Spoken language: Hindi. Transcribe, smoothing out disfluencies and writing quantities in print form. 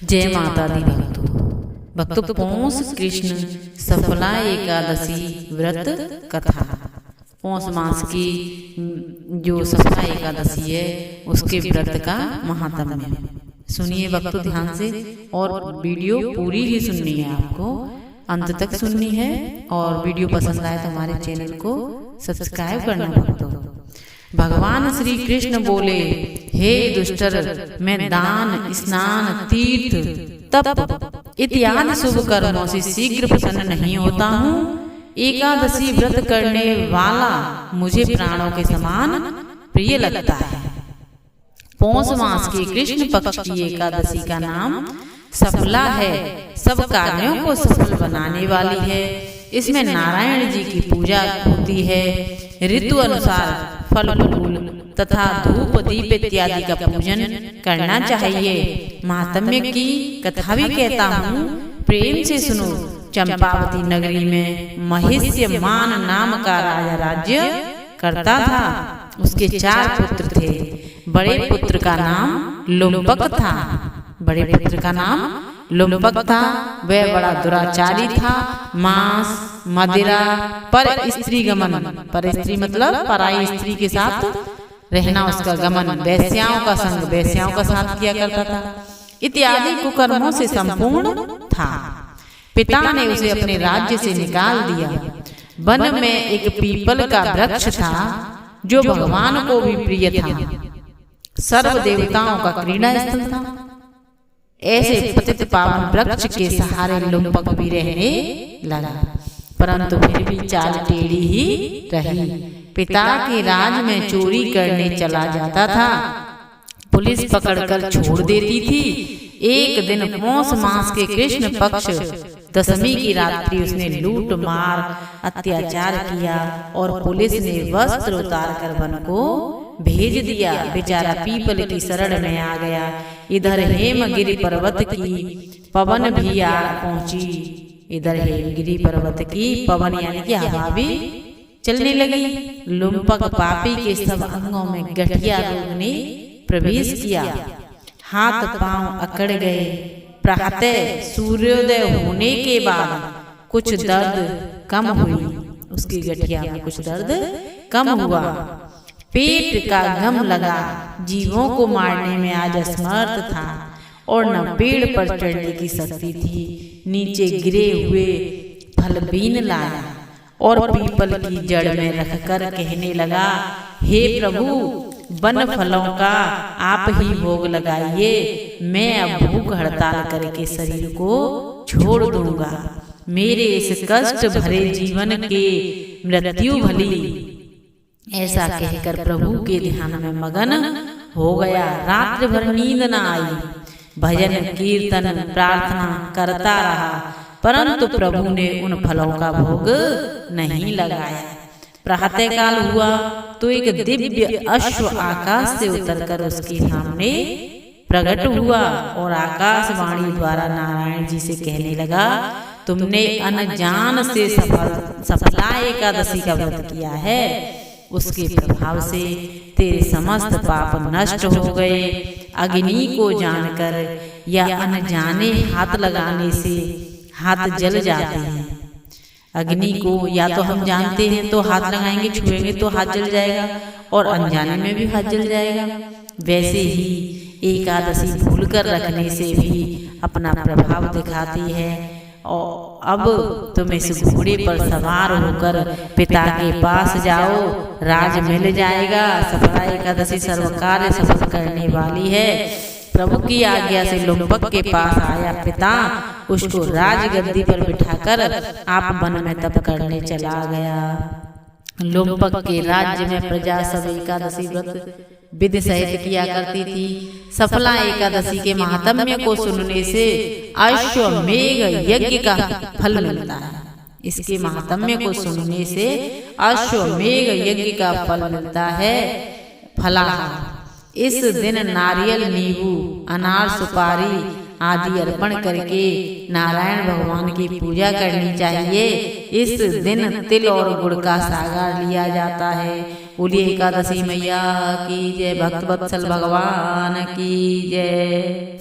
जय माता दी भक्तों पौष कृष्ण सफला एकादशी व्रत कथा। पौष मास की जो सफला एकादशी है उसके व्रत का महात्म्य सुनिए भक्तों ध्यान से, और वीडियो पूरी ही सुननी है, आपको अंत तक सुननी है। और वीडियो पसंद आए तो हमारे चैनल को सब्सक्राइब करना भक्तों। भगवान श्री कृष्ण बोले, हे दुष्टर, मैं दान, स्नान, तीर्थ, तप इत्यादि शुभ कर्मों से शीघ्र प्रसन्न नहीं होता हूँ। एकादशी व्रत करने वाला मुझे प्राणों के समान प्रिय लगता है। पौष मास के कृष्ण पक्ष की एकादशी का नाम सफला है, सब कार्यों को सफल बनाने वाली है। इसमें नारायण जी की पूजा होती है। ऋतु अनुसार फल फूल तथा धूप दीप इत्यादि का पूजन करना चाहिए। महात्म्य की कथा भी कहता हूँ, प्रेम से सुनो। चंपावती नगरी में महिष्यमान नाम का राजा राज्य करता था। उसके 4 पुत्र थे। बड़े पुत्र का नाम लुम्पक था। वह बड़ा दुराचारी था। मांस, मदिरा, पर स्त्री गमन, पर स्त्री मतलब पराई स्त्री के साथ रहना उसका गमन, वेश्याओं का संग, वेश्याओं का साथ किया करता था, इत्यादि कुकर्मों से संपूर्ण था। पिता ने उसे अपने राज्य से निकाल दिया। वन में एक पीपल का वृक्ष था जो भगवान को भी प्रिय था। सर्व देवताओं का क्रीड़ा स्थल था। ऐसे पतित पावन वृक्ष के सहारे लुम्पक भी रहने लगा, परंतु फिर भी चाल टेढ़ी ही रही। पिता के राज में चोरी करने चला जाता था। पुलिस पकड़कर छोड़ देती थी। एक दिन पौष मास के कृष्ण पक्ष दशमी की रात्रि उसने लूट मार अत्याचार किया और पुलिस ने वस्त्र उतार कर वन को भेज दिया। बेचारा पीपल की शरण में आ गया। इधर हेमगिरी पर्वत की पवन भी आ पहुंची। इधर हेमगिरी पर्वत की पवन यानी कि हवा भी चलने लगी। लुम्पक पापी के सब अंगों में गठिया रोग ने प्रवेश किया। हाथ पांव अकड़ गए। प्रातः सूर्योदय होने के बाद कुछ दर्द कम हुई। उसकी गठिया में कुछ दर्द कम हुआ। पेट का गम लगा। जीवों को मारने में आज असमर्थ था और न पेड़ पर चढ़ने की शक्ति थी। नीचे गिरे हुए फल बीन लाया और पीपल की जड़ में रखकर कहने लगा, हे प्रभु, वन फलों का आप ही भोग लगाइए। मैं अब भूख हड़ताल करके शरीर को छोड़ दूंगा। मेरे इस कष्ट भरे जीवन के मृत्यु भली। ऐसा कहकर प्रभु के ध्यान में मगन हो गया। रात्रि भर नींद न आई। भजन कीर्तन प्रार्थना करता रहा, परंतु प्रभु ने उन फलों का भोग नहीं लगाया। प्रातः काल हुआ तो एक दिव्य अश्व आकाश से उतरकर उसके सामने प्रकट हुआ और आकाशवाणी द्वारा नारायण जी से कहने लगा, तुमने अनजान से सफला एकादशी का व्रत किया है। उसके प्रभाव से तेरे समस्त पाप नष्ट हो गए। अग्नि को जानकर या अनजाने हाथ लगाने से हाथ जल जाते हैं। अग्नि को या तो हम जानते हैं तो हाथ लगाएंगे, छुएंगे तो हाथ जल जाएगा, और अनजाने में भी हाथ जल जाएगा। वैसे ही एकादशी भूल कर रखने से भी अपना प्रभाव दिखाती है। और अब तुम इस घोड़े पर सवार होकर पिता के पास जाओ, राज मिल जाएगा। सफला एकादशी सर्व कार्य सफल करने वाली है। प्रभु की आज्ञा से लुम्पक के पास आया पिता उसको राजगद्दी पर बिठाकर आप वन में तप करने चला गया। लुम्पक के राज्य में प्रजा सब एकादशी व्रत विधि सहित किया करती थी। सफला एकादशी के महात्म्य को सुनने से अश्वमेघ यज्ञ का फल मिलता है। इसके महात्म्य को सुनने से अश्वमेघ यज्ञ का फल मिलता है। फलाहार, इस दिन नारियल, नींबू, अनार, सुपारी आदि अर्पण करके नारायण भगवान की पूजा करनी चाहिए। इस दिन तिल और गुड़ का सागर लिया जाता है। बोलिए एकादशी मैया की जय, भक्त वत्सल भगवान की जय।